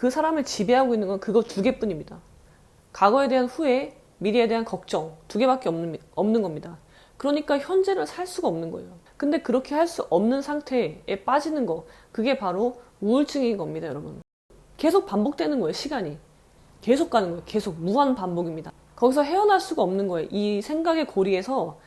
그 사람을 지배하고 있는 건 그거 두 개뿐입니다. 과거에 대한 후회, 미래에 대한 걱정 두 개밖에 없는 겁니다. 그러니까 현재를 살 수가 없는 거예요. 근데 그렇게 할 수 없는 상태에 빠지는 거, 그게 바로 우울증인 겁니다, 여러분. 계속 반복되는 거예요, 시간이. 계속 가는 거예요. 계속 무한 반복입니다. 거기서 헤어날 수가 없는 거예요. 이 생각의 고리에서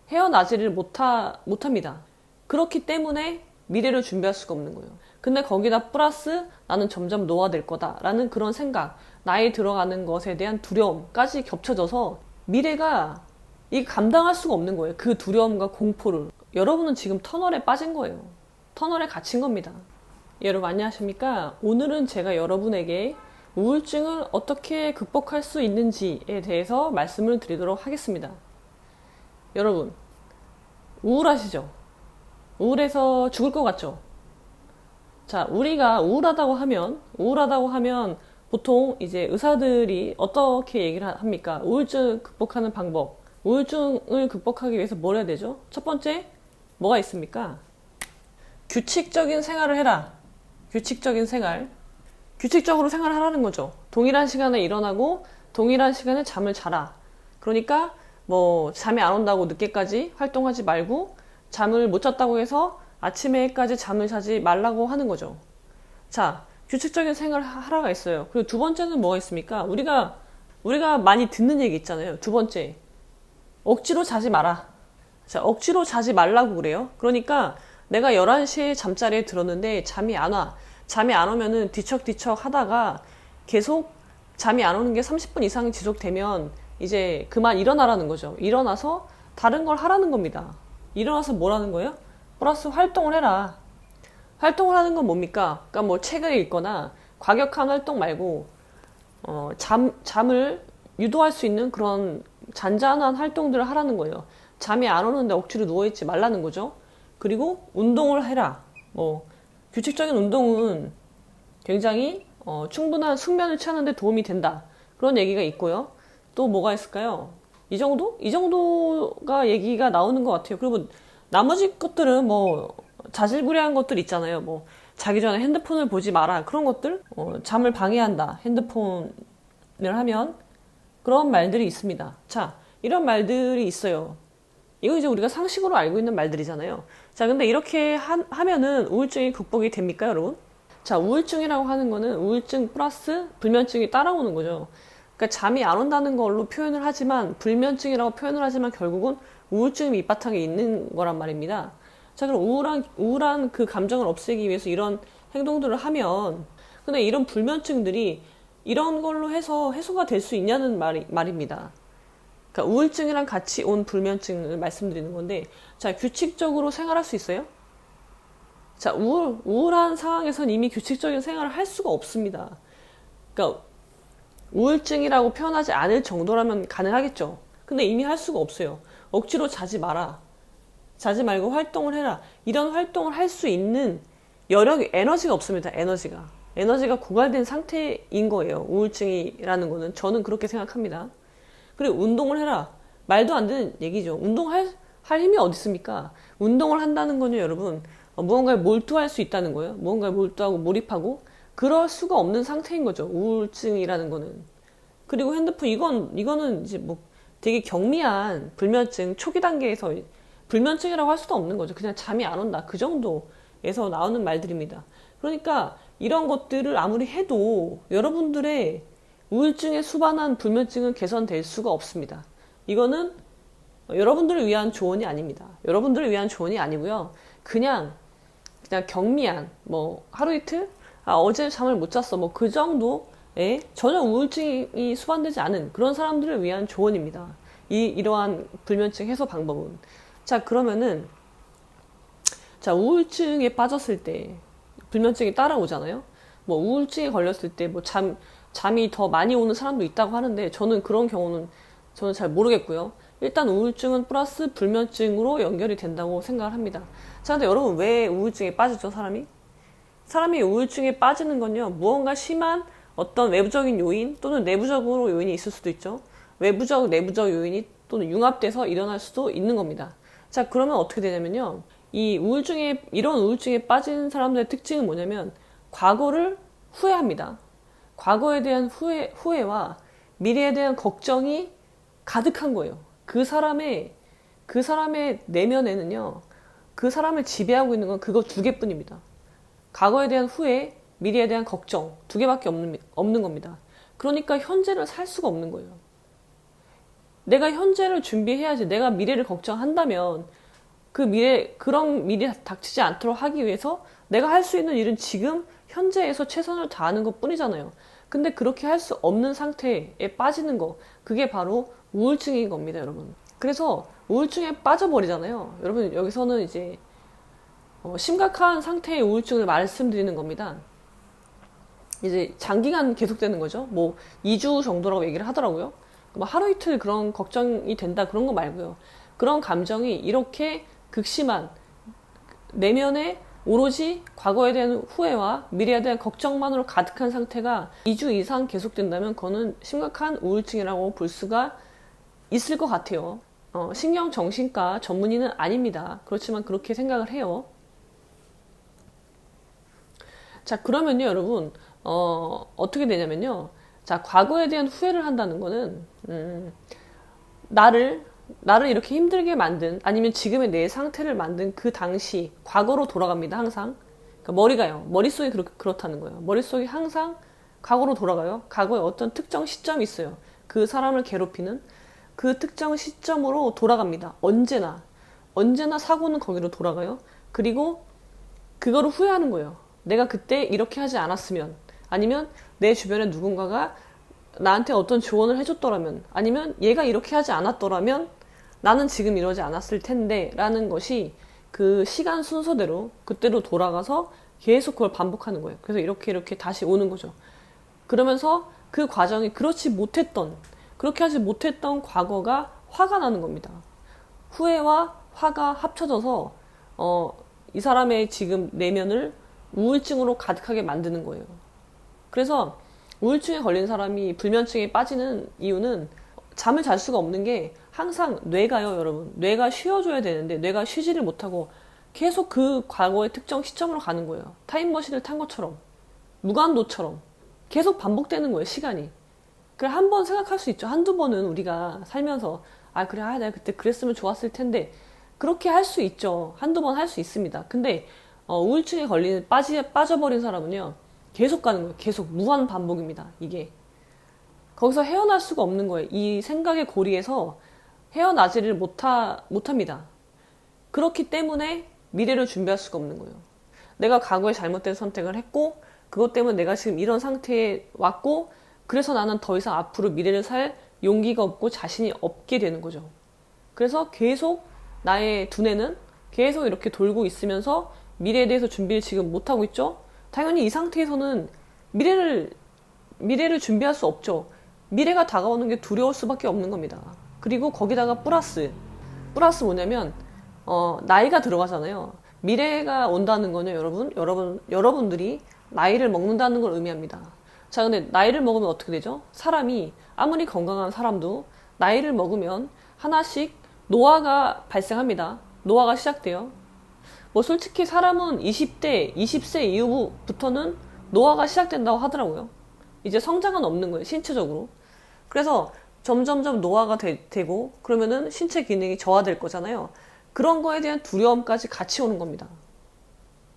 헤어나지를 못합니다. 그렇기 때문에 미래를 준비할 수가 없는 거예요. 근데 거기다 플러스 나는 점점 노화될 거다라는 그런 생각, 나이 들어가는 것에 대한 두려움까지 겹쳐져서 미래가 이 감당할 수가 없는 거예요. 그 두려움과 공포를. 여러분은 지금 터널에 빠진 거예요. 터널에 갇힌 겁니다. 여러분 안녕하십니까? 오늘은 제가 여러분에게 우울증을 어떻게 극복할 수 있는지에 대해서 말씀을 드리도록 하겠습니다. 여러분, 우울하시죠? 우울해서 죽을 것 같죠? 자, 우리가 우울하다고 하면 보통 이제 의사들이 어떻게 얘기를 합니까? 우울증 극복하는 방법. 우울증을 극복하기 위해서 뭘 해야 되죠? 첫 번째, 뭐가 있습니까? 규칙적인 생활을 해라. 규칙적인 생활. 규칙적으로 생활하라는 거죠. 동일한 시간에 일어나고 동일한 시간에 잠을 자라. 그러니까 뭐 잠이 안 온다고 늦게까지 활동하지 말고 잠을 못 잤다고 해서 아침에까지 잠을 자지 말라고 하는 거죠. 자, 규칙적인 생활을 하라가 있어요. 그리고 두 번째는 뭐가 있습니까? 우리가 많이 듣는 얘기 있잖아요. 두 번째, 억지로 자지 마라. 자, 억지로 자지 말라고 그래요. 그러니까 내가 11시에 잠자리에 들었는데 잠이 안 와. 잠이 안 오면은 뒤척뒤척 하다가 계속 잠이 안 오는 게 30분 이상 지속되면 이제 그만 일어나라는 거죠. 일어나서 다른 걸 하라는 겁니다. 일어나서 뭘 하는 거예요? 플러스 활동을 해라. 활동을 하는 건 뭡니까? 그러니까 뭐 책을 읽거나 과격한 활동 말고 잠을 유도할 수 있는 그런 잔잔한 활동들을 하라는 거예요. 잠이 안 오는데 억지로 누워있지 말라는 거죠. 그리고 운동을 해라. 규칙적인 운동은 굉장히 충분한 숙면을 취하는 데 도움이 된다. 그런 얘기가 있고요. 또 뭐가 있을까요? 이 정도? 이 정도가 얘기가 나오는 것 같아요. 그리고 나머지 것들은 뭐 자질구레한 것들 있잖아요. 뭐 자기 전에 핸드폰을 보지 마라. 그런 것들 잠을 방해한다. 핸드폰을 하면 그런 말들이 있습니다. 자, 이런 말들이 있어요. 이거 이제 우리가 상식으로 알고 있는 말들이잖아요. 자, 근데 이렇게 하면은 우울증이 극복이 됩니까, 여러분? 자, 우울증이라고 하는 거는 우울증 플러스 불면증이 따라오는 거죠. 그러니까 잠이 안 온다는 걸로 표현을 하지만, 불면증이라고 표현을 하지만 결국은 우울증이 밑바탕에 있는 거란 말입니다. 자, 그럼 우울한 그 감정을 없애기 위해서 이런 행동들을 하면, 근데 이런 불면증들이 이런 걸로 해서 해소가 될 수 있냐는 말입니다. 그러니까 우울증이랑 같이 온 불면증을 말씀드리는 건데, 자, 규칙적으로 생활할 수 있어요? 자, 우울한 상황에선 이미 규칙적인 생활을 할 수가 없습니다. 그러니까 우울증이라고 표현하지 않을 정도라면 가능하겠죠. 근데 이미 할 수가 없어요. 억지로 자지 마라. 자지 말고 활동을 해라. 이런 활동을 할 수 있는 에너지가 없습니다. 에너지가 고갈된 상태인 거예요. 우울증이라는 거는. 저는 그렇게 생각합니다. 그리고 운동을 해라. 말도 안 되는 얘기죠. 운동할 힘이 어디 있습니까? 운동을 한다는 거는 여러분, 무언가에 몰두할 수 있다는 거예요. 무언가에 몰두하고 몰입하고 그럴 수가 없는 상태인 거죠. 우울증이라는 거는. 그리고 핸드폰, 이거는 이제 뭐 되게 경미한 불면증 초기 단계에서 불면증이라고 할 수도 없는 거죠. 그냥 잠이 안 온다. 그 정도에서 나오는 말들입니다. 그러니까 이런 것들을 아무리 해도 여러분들의 우울증에 수반한 불면증은 개선될 수가 없습니다. 이거는 여러분들을 위한 조언이 아닙니다. 여러분들을 위한 조언이 아니고요. 그냥 경미한, 뭐 하루 이틀? 어제 잠을 못 잤어. 뭐 그 정도에 전혀 우울증이 수반되지 않은 그런 사람들을 위한 조언입니다. 이러한 불면증 해소 방법은. 자, 그러면은, 자, 우울증에 빠졌을 때 불면증이 따라오잖아요. 뭐 우울증에 걸렸을 때 뭐 잠이 더 많이 오는 사람도 있다고 하는데 저는 그런 경우는 저는 잘 모르겠고요. 일단 우울증은 플러스 불면증으로 연결이 된다고 생각을 합니다. 자, 근데 여러분 왜 우울증에 빠지죠, 사람이 우울증에 빠지는 건요, 무언가 심한 어떤 외부적인 요인 또는 내부적으로 요인이 있을 수도 있죠. 외부적, 내부적 요인이 또는 융합돼서 일어날 수도 있는 겁니다. 자, 그러면 어떻게 되냐면요, 이런 우울증에 빠진 사람들의 특징은 뭐냐면 과거를 후회합니다. 과거에 대한 후회와 미래에 대한 걱정이 가득한 거예요. 그 사람의 내면에는요, 그 사람을 지배하고 있는 건 그거 두 개뿐입니다. 과거에 대한 후회, 미래에 대한 걱정 두 개밖에 없는 겁니다. 그러니까 현재를 살 수가 없는 거예요. 내가 현재를 준비해야지. 내가 미래를 걱정한다면 그런 미래 닥치지 않도록 하기 위해서 내가 할 수 있는 일은 지금 현재에서 최선을 다하는 것 뿐이잖아요. 근데 그렇게 할 수 없는 상태에 빠지는 거, 그게 바로 우울증인 겁니다, 여러분. 그래서 우울증에 빠져버리잖아요. 여러분, 여기서는 이제 심각한 상태의 우울증을 말씀드리는 겁니다. 이제 장기간 계속되는 거죠. 뭐 2주 정도라고 얘기를 하더라고요. 뭐 하루 이틀 그런 걱정이 된다 그런 거 말고요. 그런 감정이 이렇게 극심한, 내면에 오로지 과거에 대한 후회와 미래에 대한 걱정만으로 가득한 상태가 2주 이상 계속된다면 그거는 심각한 우울증이라고 볼 수가 있을 것 같아요. 신경정신과 전문의는 아닙니다. 그렇지만 그렇게 생각을 해요. 자, 그러면요, 여러분, 어떻게 되냐면요. 자, 과거에 대한 후회를 한다는 거는, 나를 이렇게 힘들게 만든, 아니면 지금의 내 상태를 만든 그 당시, 과거로 돌아갑니다, 항상. 그러니까 머릿속이 그렇다는 거예요. 머릿속이 항상 과거로 돌아가요. 과거에 어떤 특정 시점이 있어요. 그 사람을 괴롭히는 그 특정 시점으로 돌아갑니다. 언제나 사고는 거기로 돌아가요. 그리고 그거를 후회하는 거예요. 내가 그때 이렇게 하지 않았으면, 아니면 내 주변에 누군가가 나한테 어떤 조언을 해줬더라면, 아니면 얘가 이렇게 하지 않았더라면 나는 지금 이러지 않았을 텐데 라는 것이 그 시간 순서대로 그때로 돌아가서 계속 그걸 반복하는 거예요. 그래서 이렇게 다시 오는 거죠. 그러면서 그 과정이 그렇게 하지 못했던 과거가 화가 나는 겁니다. 후회와 화가 합쳐져서 이 사람의 지금 내면을 우울증으로 가득하게 만드는 거예요. 그래서 우울증에 걸린 사람이 불면증에 빠지는 이유는 잠을 잘 수가 없는 게, 항상 뇌가요, 여러분. 뇌가 쉬어줘야 되는데 뇌가 쉬지를 못하고 계속 그 과거의 특정 시점으로 가는 거예요. 타임머신을 탄 것처럼, 무간도처럼 계속 반복되는 거예요, 시간이. 그래, 한 번 생각할 수 있죠. 한두 번은 우리가 살면서 내가 그때 그랬으면 좋았을 텐데, 그렇게 할 수 있죠. 한두 번 할 수 있습니다. 근데 우울증에 빠져버린 사람은요, 계속 가는 거예요. 계속 무한 반복입니다. 이게 거기서 헤어날 수가 없는 거예요. 이 생각의 고리에서 헤어나지를 못합니다. 그렇기 때문에 미래를 준비할 수가 없는 거예요. 내가 과거에 잘못된 선택을 했고, 그것 때문에 내가 지금 이런 상태에 왔고, 그래서 나는 더 이상 앞으로 미래를 살 용기가 없고 자신이 없게 되는 거죠. 그래서 계속 나의 두뇌는 계속 이렇게 돌고 있으면서 미래에 대해서 준비를 지금 못하고 있죠. 당연히 이 상태에서는 미래를 준비할 수 없죠. 미래가 다가오는 게 두려울 수밖에 없는 겁니다. 그리고 거기다가 플러스 뭐냐면 나이가 들어가잖아요. 미래가 온다는 거는 여러분들이 나이를 먹는다는 걸 의미합니다. 자, 근데 나이를 먹으면 어떻게 되죠? 사람이 아무리 건강한 사람도 나이를 먹으면 하나씩 노화가 발생합니다. 노화가 시작돼요. 뭐 솔직히 사람은 20세 이후부터는 노화가 시작된다고 하더라고요. 이제 성장은 없는 거예요, 신체적으로. 그래서 점점점 노화가 되고, 그러면은 신체 기능이 저하될 거잖아요. 그런 거에 대한 두려움까지 같이 오는 겁니다.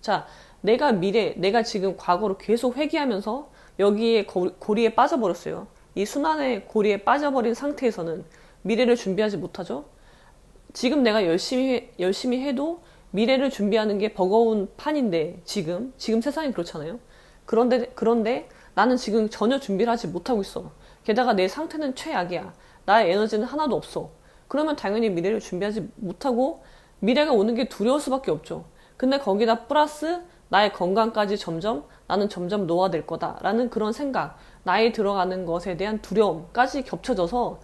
자, 내가 지금 과거로 계속 회귀하면서 여기에 고리에 빠져버렸어요. 이 순환의 고리에 빠져버린 상태에서는 미래를 준비하지 못하죠. 지금 내가 열심히 해도 미래를 준비하는 게 버거운 판인데, 지금 세상이 그렇잖아요. 그런데 나는 지금 전혀 준비를 하지 못하고 있어. 게다가 내 상태는 최악이야. 나의 에너지는 하나도 없어. 그러면 당연히 미래를 준비하지 못하고 미래가 오는 게 두려울 수밖에 없죠. 근데 거기다 플러스 나의 건강까지 나는 점점 노화될 거다라는 그런 생각, 나이 들어가는 것에 대한 두려움까지 겹쳐져서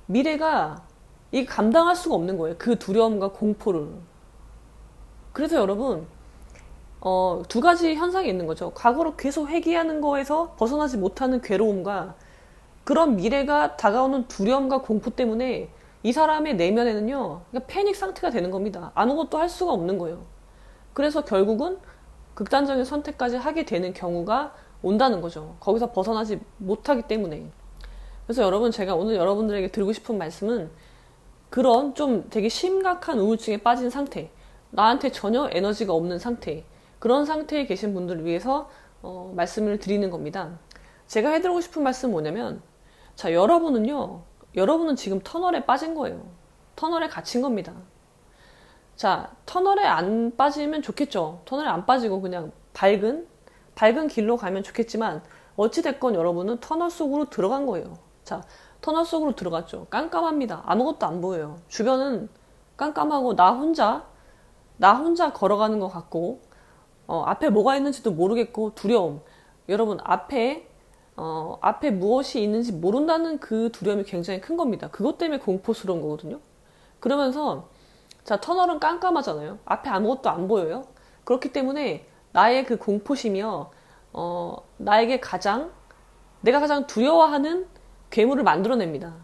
미래가 이게 감당할 수가 없는 거예요. 그 두려움과 공포를. 그래서 여러분, 두 가지 현상이 있는 거죠. 과거로 계속 회귀하는 거에서 벗어나지 못하는 괴로움과 그런 미래가 다가오는 두려움과 공포 때문에 이 사람의 내면에는요, 그러니까 패닉 상태가 되는 겁니다. 아무것도 할 수가 없는 거예요. 그래서 결국은 극단적인 선택까지 하게 되는 경우가 온다는 거죠. 거기서 벗어나지 못하기 때문에. 그래서 여러분, 제가 오늘 여러분들에게 드리고 싶은 말씀은 그런 좀 되게 심각한 우울증에 빠진 상태, 나한테 전혀 에너지가 없는 상태, 그런 상태에 계신 분들을 위해서 말씀을 드리는 겁니다. 제가 해드리고 싶은 말씀은 뭐냐면, 자, 여러분은 지금 터널에 빠진 거예요. 터널에 갇힌 겁니다. 자, 터널에 안 빠지면 좋겠죠. 터널에 안 빠지고 그냥 밝은 길로 가면 좋겠지만, 어찌됐건 여러분은 터널 속으로 들어간 거예요. 자, 터널 속으로 들어갔죠. 깜깜합니다. 아무것도 안 보여요. 주변은 깜깜하고 나 혼자 걸어가는 것 같고, 앞에 뭐가 있는지도 모르겠고, 두려움. 여러분, 앞에 무엇이 있는지 모른다는 그 두려움이 굉장히 큰 겁니다. 그것 때문에 공포스러운 거거든요. 그러면서, 자, 터널은 깜깜하잖아요. 앞에 아무것도 안 보여요. 그렇기 때문에 나의 그 공포심이요, 내가 가장 두려워하는 괴물을 만들어냅니다.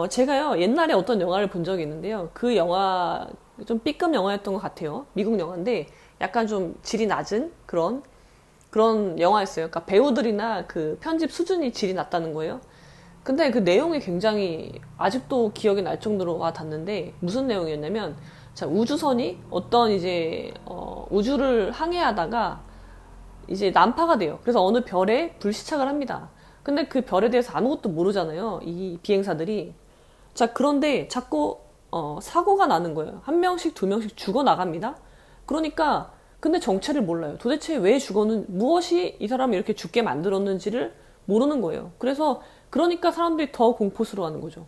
제가요, 옛날에 어떤 영화를 본 적이 있는데요. 그 영화, 좀 B급 영화였던 것 같아요. 미국 영화인데, 약간 좀 질이 낮은 그런 영화였어요. 그러니까 배우들이나 그 편집 수준이 질이 낮다는 거예요. 근데 그 내용이 굉장히 아직도 기억이 날 정도로 와 닿는데, 무슨 내용이었냐면, 자, 우주선이 어떤 이제, 우주를 항해하다가 이제 난파가 돼요. 그래서 어느 별에 불시착을 합니다. 근데 그 별에 대해서 아무것도 모르잖아요. 이 비행사들이. 자, 그런데 자꾸 사고가 나는 거예요. 한 명씩 두 명씩 죽어 나갑니다. 그러니까 근데 정체를 몰라요. 도대체 왜 무엇이 이 사람을 이렇게 죽게 만들었는지를 모르는 거예요. 그러니까 사람들이 더 공포스러워하는 거죠.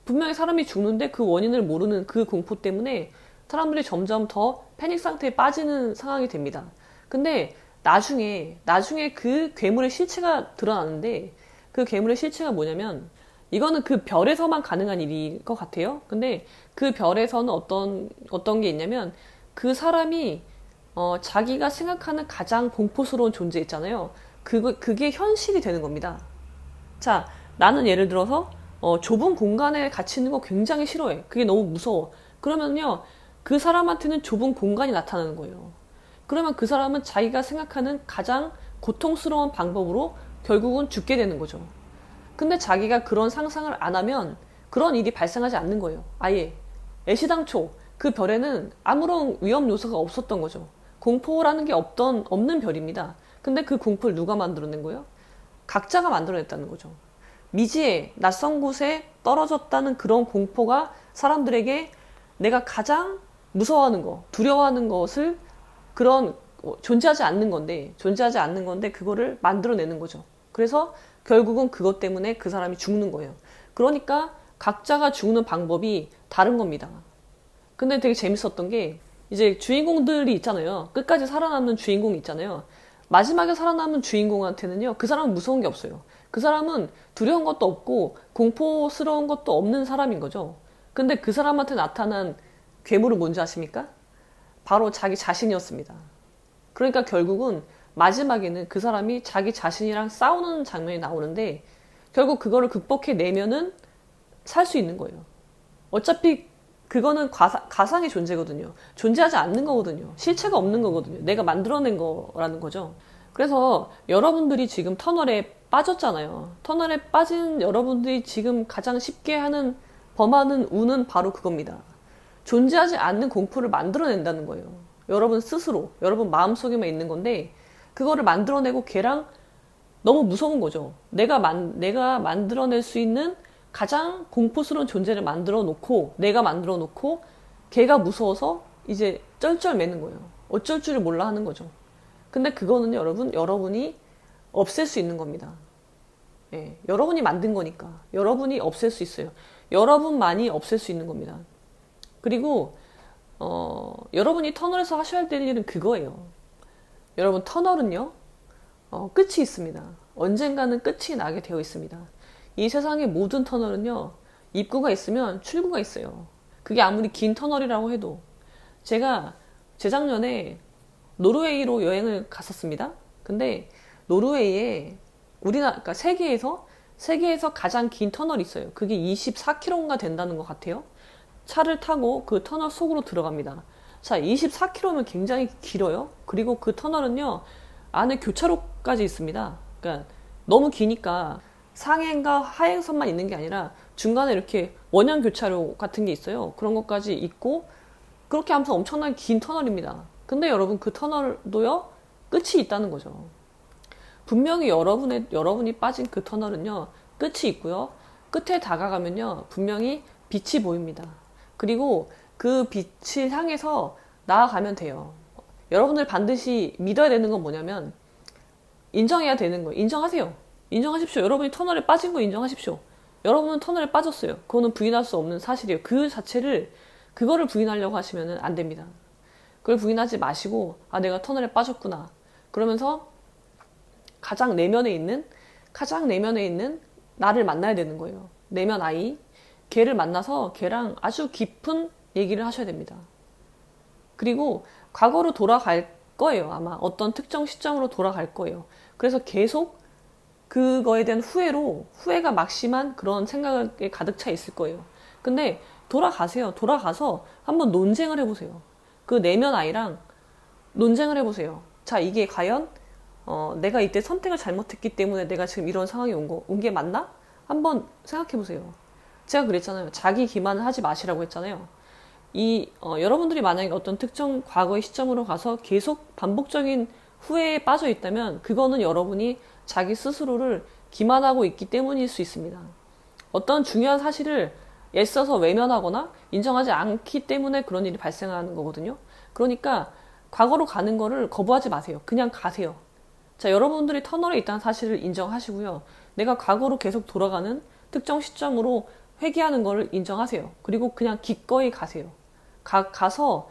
분명히 사람이 죽는데 그 원인을 모르는 그 공포 때문에 사람들이 점점 더 패닉 상태에 빠지는 상황이 됩니다. 근데 나중에 그 괴물의 실체가 드러나는데, 그 괴물의 실체가 뭐냐면, 이거는 그 별에서만 가능한 일일 것 같아요. 근데 그 별에서는 어떤 게 있냐면, 그 사람이 자기가 생각하는 가장 공포스러운 존재 있잖아요. 그게 현실이 되는 겁니다. 자, 나는 예를 들어서 좁은 공간에 갇히는 거 굉장히 싫어해. 그게 너무 무서워. 그러면요, 그 사람한테는 좁은 공간이 나타나는 거예요. 그러면 그 사람은 자기가 생각하는 가장 고통스러운 방법으로 결국은 죽게 되는 거죠. 근데 자기가 그런 상상을 안 하면 그런 일이 발생하지 않는 거예요. 아예. 애시당초 그 별에는 아무런 위험 요소가 없었던 거죠. 공포라는 게 없는 별입니다. 근데 그 공포를 누가 만들어낸 거예요? 각자가 만들어냈다는 거죠. 미지의 낯선 곳에 떨어졌다는 그런 공포가 사람들에게 내가 가장 무서워하는 거, 두려워하는 것을 존재하지 않는 건데 그거를 만들어내는 거죠. 그래서 결국은 그것 때문에 그 사람이 죽는 거예요. 그러니까 각자가 죽는 방법이 다른 겁니다. 근데 되게 재밌었던 게, 이제 주인공들이 있잖아요. 끝까지 살아남는 주인공이 있잖아요. 마지막에 살아남은 주인공한테는요, 그 사람은 무서운 게 없어요. 그 사람은 두려운 것도 없고 공포스러운 것도 없는 사람인 거죠. 근데 그 사람한테 나타난 괴물은 뭔지 아십니까? 바로 자기 자신이었습니다. 그러니까 결국은 마지막에는 그 사람이 자기 자신이랑 싸우는 장면이 나오는데, 결국 그거를 극복해내면은 살 수 있는 거예요. 어차피 그거는 가상의 존재거든요. 존재하지 않는 거거든요. 실체가 없는 거거든요. 내가 만들어낸 거라는 거죠. 그래서 여러분들이 지금 터널에 빠졌잖아요. 터널에 빠진 여러분들이 지금 가장 쉽게 범하는 우는 바로 그겁니다. 존재하지 않는 공포를 만들어낸다는 거예요. 여러분 스스로, 여러분 마음속에만 있는 건데, 그거를 만들어내고 걔랑 너무 무서운 거죠. 내가 만들어낼 수 있는 가장 공포스러운 존재를 내가 만들어 놓고 걔가 무서워서 이제 쩔쩔매는 거예요. 어쩔 줄을 몰라 하는 거죠. 근데 그거는 여러분이 없앨 수 있는 겁니다. 예, 여러분이 만든 거니까 여러분이 없앨 수 있어요. 여러분만이 없앨 수 있는 겁니다. 그리고 여러분이 터널에서 하셔야 될 일은 그거예요. 여러분, 터널은요, 끝이 있습니다. 언젠가는 끝이 나게 되어 있습니다. 이 세상의 모든 터널은요, 입구가 있으면 출구가 있어요. 그게 아무리 긴 터널이라고 해도. 제가 재작년에 노르웨이로 여행을 갔었습니다. 근데 노르웨이에 그러니까 세계에서 가장 긴 터널이 있어요. 그게 24km인가 된다는 것 같아요. 차를 타고 그 터널 속으로 들어갑니다. 자, 24km면 굉장히 길어요. 그리고 그 터널은요, 안에 교차로까지 있습니다. 그러니까 너무 기니까 상행과 하행선만 있는 게 아니라 중간에 이렇게 원형 교차로 같은 게 있어요. 그런 것까지 있고 그렇게 하면서 엄청나게 긴 터널입니다. 근데 여러분 그 터널도요 끝이 있다는 거죠. 분명히 여러분이 빠진 그 터널은요 끝이 있고요. 끝에 다가가면요 분명히 빛이 보입니다. 그리고 그 빛을 향해서 나아가면 돼요. 여러분들 반드시 믿어야 되는 건 뭐냐면 인정해야 되는 거예요. 인정하세요. 인정하십시오. 여러분이 터널에 빠진 거 인정하십시오. 여러분은 터널에 빠졌어요. 그거는 부인할 수 없는 사실이에요. 그거를 부인하려고 하시면 안 됩니다. 그걸 부인하지 마시고, 아, 내가 터널에 빠졌구나. 그러면서 가장 내면에 있는 나를 만나야 되는 거예요. 내면 아이. 걔를 만나서 걔랑 아주 깊은 얘기를 하셔야 됩니다. 그리고 과거로 돌아갈 거예요. 아마 어떤 특정 시점으로 돌아갈 거예요. 그래서 계속 그거에 대한 후회가 막심한 그런 생각에 가득 차 있을 거예요. 근데 돌아가세요. 돌아가서 한번 논쟁을 해보세요. 그 내면 아이랑 논쟁을 해보세요. 자, 이게 과연 내가 이때 선택을 잘못했기 때문에 내가 지금 이런 상황이 온 게 맞나? 한번 생각해보세요. 제가 그랬잖아요. 자기 기만을 하지 마시라고 했잖아요. 여러분들이 만약에 어떤 특정 과거의 시점으로 가서 계속 반복적인 후회에 빠져 있다면 그거는 여러분이 자기 스스로를 기만하고 있기 때문일 수 있습니다. 어떤 중요한 사실을 애써서 외면하거나 인정하지 않기 때문에 그런 일이 발생하는 거거든요. 그러니까 과거로 가는 거를 거부하지 마세요. 그냥 가세요. 자, 여러분들이 터널에 있다는 사실을 인정하시고요. 내가 과거로 계속 돌아가는 특정 시점으로 회귀하는 거를 인정하세요. 그리고 그냥 기꺼이 가세요. 가서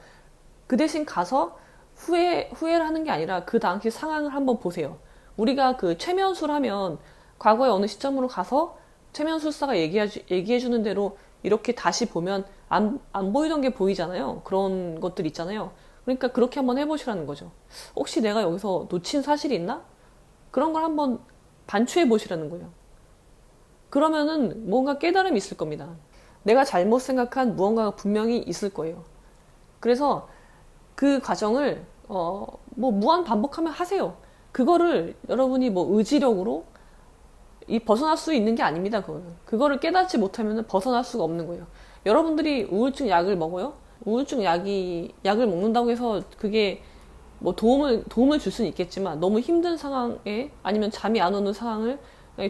그 대신 가서 후회를 하는 게 아니라 그 당시 상황을 한번 보세요. 우리가 그 최면술 하면 과거의 어느 시점으로 가서 최면술사가 얘기해주는 대로 이렇게 다시 보면 안 보이던 게 보이잖아요. 그런 것들 있잖아요. 그러니까 그렇게 한번 해보시라는 거죠. 혹시 내가 여기서 놓친 사실이 있나? 그런 걸 한번 반추해 보시라는 거예요. 그러면은 뭔가 깨달음이 있을 겁니다. 내가 잘못 생각한 무언가가 분명히 있을 거예요. 그래서 그 과정을 무한 반복하면 하세요. 그거를 여러분이 의지력으로 벗어날 수 있는 게 아닙니다. 그거를 깨닫지 못하면 벗어날 수가 없는 거예요. 여러분들이 우울증 약을 먹어요? 우울증 약을 먹는다고 해서 그게 도움을 줄 수는 있겠지만 너무 힘든 상황에 아니면 잠이 안 오는 상황을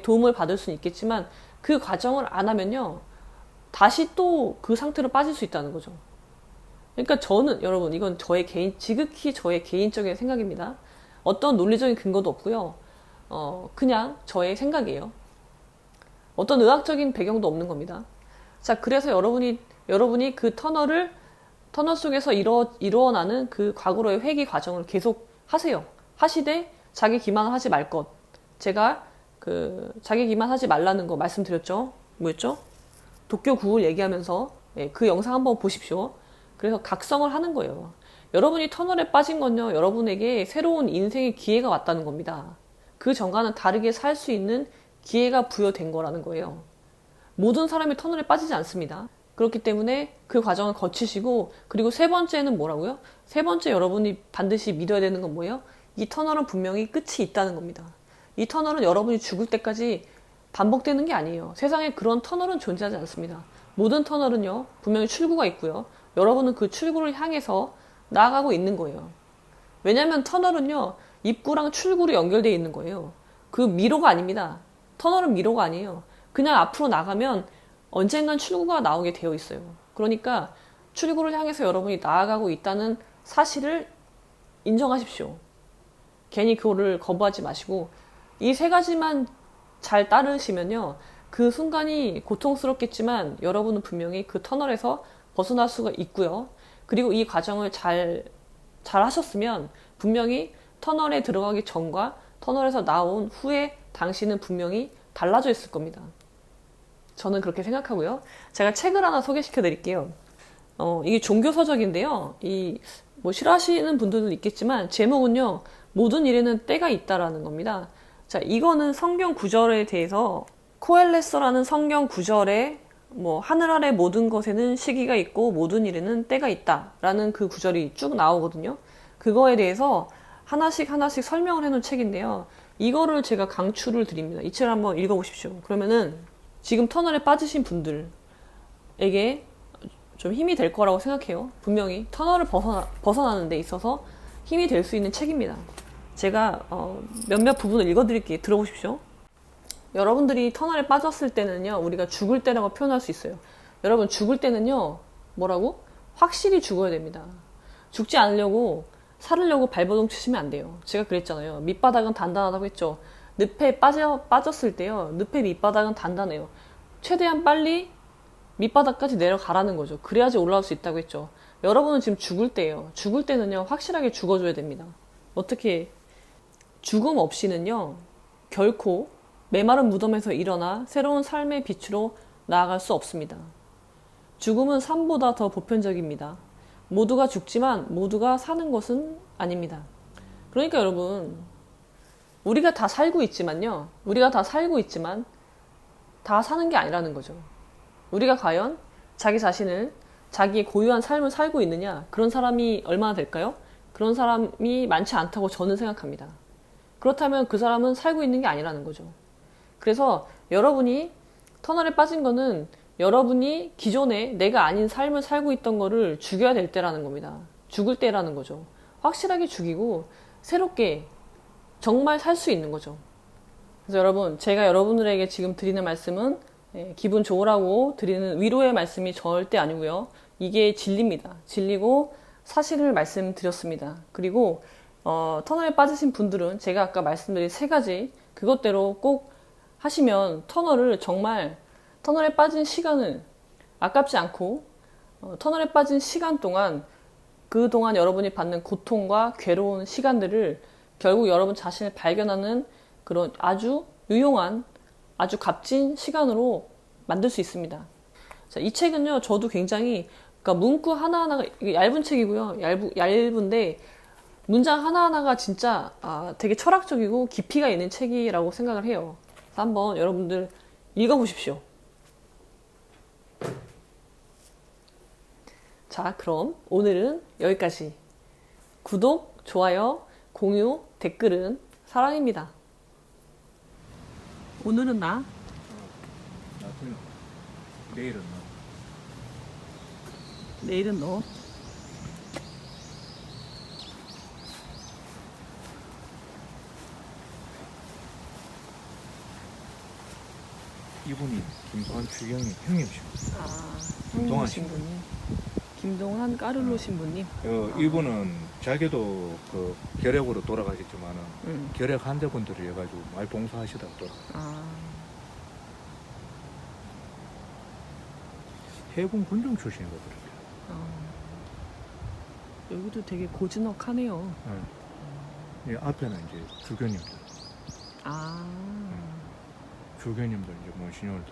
도움을 받을 수는 있겠지만 그 과정을 안 하면요 다시 또 그 상태로 빠질 수 있다는 거죠. 그러니까 저는 여러분 이건 지극히 저의 개인적인 생각입니다. 어떤 논리적인 근거도 없고요. 그냥 저의 생각이에요. 어떤 의학적인 배경도 없는 겁니다. 자, 그래서 여러분이 그 터널 속에서 일어나는 그 과거로의 회귀 과정을 계속 하세요. 하시되 자기 기만을 하지 말 것. 제가 자기 기만하지 말라는 거 말씀드렸죠. 뭐였죠? 도쿄 구울 얘기하면서 그 영상 한번 보십시오. 그래서 각성을 하는 거예요. 여러분이 터널에 빠진 건요, 여러분에게 새로운 인생의 기회가 왔다는 겁니다. 그 전과는 다르게 살 수 있는 기회가 부여된 거라는 거예요. 모든 사람이 터널에 빠지지 않습니다. 그렇기 때문에 그 과정을 거치시고, 그리고 세 번째는 뭐라고요? 세 번째 여러분이 반드시 믿어야 되는 건 뭐예요? 이 터널은 분명히 끝이 있다는 겁니다. 이 터널은 여러분이 죽을 때까지 반복되는 게 아니에요. 세상에 그런 터널은 존재하지 않습니다. 모든 터널은요, 분명히 출구가 있고요. 여러분은 그 출구를 향해서 나아가고 있는 거예요. 왜냐하면 터널은요, 입구랑 출구로 연결되어 있는 거예요. 그 미로가 아닙니다. 터널은 미로가 아니에요. 그냥 앞으로 나가면 언젠간 출구가 나오게 되어 있어요. 그러니까 출구를 향해서 여러분이 나아가고 있다는 사실을 인정하십시오. 괜히 그거를 거부하지 마시고 이 세 가지만 잘 따르시면요, 그 순간이 고통스럽겠지만 여러분은 분명히 그 터널에서 벗어날 수가 있고요. 그리고 이 과정을 잘 하셨으면 분명히 터널에 들어가기 전과 터널에서 나온 후에 당신은 분명히 달라져 있을 겁니다. 저는 그렇게 생각하고요. 제가 책을 하나 소개시켜 드릴게요. 이게 종교서적인데요. 싫어하시는 분들도 있겠지만 제목은요, 모든 일에는 때가 있다라는 겁니다. 자, 이거는 성경 구절에 대해서 코엘레서라는 성경 구절에 하늘 아래 모든 것에는 시기가 있고 모든 일에는 때가 있다라는 그 구절이 쭉 나오거든요. 그거에 대해서 하나씩 하나씩 설명을 해놓은 책인데요. 이거를 제가 강추를 드립니다. 이 책을 한번 읽어보십시오. 그러면은 지금 터널에 빠지신 분들에게 좀 힘이 될 거라고 생각해요. 분명히 터널을 벗어나는 데 있어서 힘이 될 수 있는 책입니다. 제가 몇몇 부분을 읽어드릴게요. 들어보십시오. 여러분들이 터널에 빠졌을 때는요, 우리가 죽을 때라고 표현할 수 있어요. 여러분, 죽을 때는요, 뭐라고? 확실히 죽어야 됩니다. 죽지 않으려고, 살으려고 발버둥 치시면 안 돼요. 제가 그랬잖아요. 밑바닥은 단단하다고 했죠. 늪에 빠졌을 때요, 늪의 밑바닥은 단단해요. 최대한 빨리 밑바닥까지 내려가라는 거죠. 그래야지 올라올 수 있다고 했죠. 여러분은 지금 죽을 때예요. 죽을 때는요, 확실하게 죽어줘야 됩니다. 어떻게? 죽음 없이는요, 결코 메마른 무덤에서 일어나 새로운 삶의 빛으로 나아갈 수 없습니다. 죽음은 삶보다 더 보편적입니다. 모두가 죽지만 모두가 사는 것은 아닙니다. 그러니까 여러분, 우리가 다 살고 있지만 다 사는 게 아니라는 거죠. 우리가 과연 자기 자신을, 자기의 고유한 삶을 살고 있느냐? 그런 사람이 얼마나 될까요? 그런 사람이 많지 않다고 저는 생각합니다. 그렇다면 그 사람은 살고 있는 게 아니라는 거죠. 그래서 여러분이 터널에 빠진 거는 여러분이 기존에 내가 아닌 삶을 살고 있던 거를 죽여야 될 때라는 겁니다. 죽을 때라는 거죠. 확실하게 죽이고 새롭게 정말 살 수 있는 거죠. 그래서 여러분, 제가 여러분들에게 지금 드리는 말씀은 기분 좋으라고 드리는 위로의 말씀이 절대 아니고요. 이게 진리입니다. 진리고 사실을 말씀드렸습니다. 그리고 터널에 빠지신 분들은 제가 아까 말씀드린 3가지 그것대로 꼭 하시면 터널에 빠진 시간을 아깝지 않고 터널에 빠진 시간 동안 그동안 여러분이 받는 고통과 괴로운 시간들을 결국 여러분 자신을 발견하는 그런 아주 유용한 아주 값진 시간으로 만들 수 있습니다. 자, 이 책은요, 저도 굉장히, 그러니까 문구 하나하나가 얇은 책이고요. 얇은데 문장 하나하나가 진짜 되게 철학적이고 깊이가 있는 책이라고 생각을 해요. 그래서 한번 여러분들 읽어보십시오. 자, 그럼 오늘은 여기까지. 구독, 좋아요, 공유, 댓글은 사랑입니다. 오늘은 나, 내일은 내일은 너. 이분이 김동환 추경이 형님이시고 김동환 신부님. 김동환 까를로 신부님. 이분은 자기도 그 결핵으로 돌아가셨지만은 결핵 환자분들을 해가지고 많이 봉사하시다가 돌아가셨어요. 해군 군종 출신이거든요. 여기도 되게 고즈넉하네요. 이 앞에는 이제 주교님들. 주교님들 이제 뭐 신용을